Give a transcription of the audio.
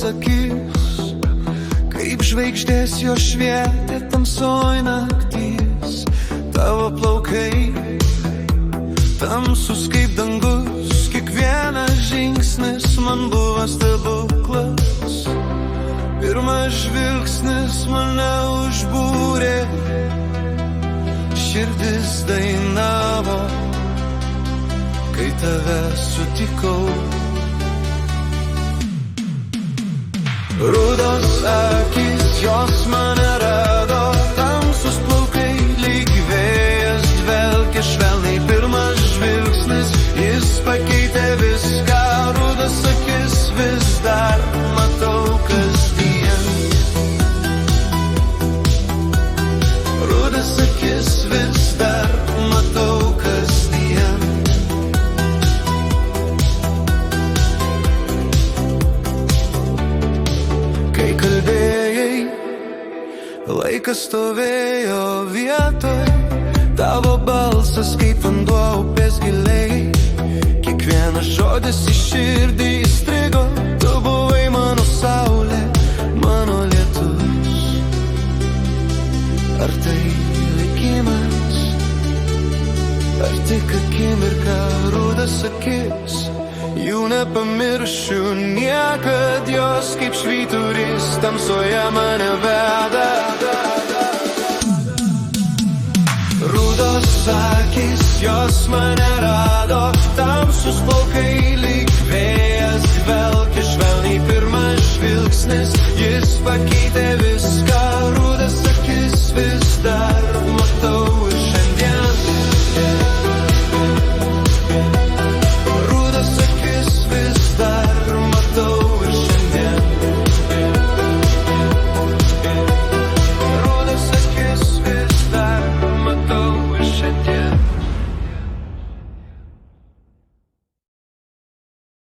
Akis, kaip žvaigždės jo švietė tamsoj naktys. Tavo plaukai tamsus kaip dangus, kiekvienas žingsnis man buvo stebuklas. Pirmas žvilgsnis mane užbūrė, širdis dainavo, kai tave sutikau. Rudos akis, jos mane rado, tamsus plaukai lyg vėjas dvelkė švelniai. Pirmas žvilgsnis, jis pakeitė viską. Rudas akis vis dar matau kasdien. Rudas akis vis dar matau kasdien. Kai kalbėjai, laikas stovėjo vietoj, tavo balsas kaip vanduo upės giliai. Kiekvienas žodis į širdį įstrigo, tu buvai mano saulė, mano lietus. Ar tai likimas, ar tik akimirka? Rudas akis, jų nepamiršiu niekad, jos kaip švyturys tamsoje mane veda. Rudos akis, jos mane rado, tamsus plaukai lyg vėjas dvelkė švelniai. Pirmas žvilgsnis, jis pakeitė viską. Rudas akis vis dar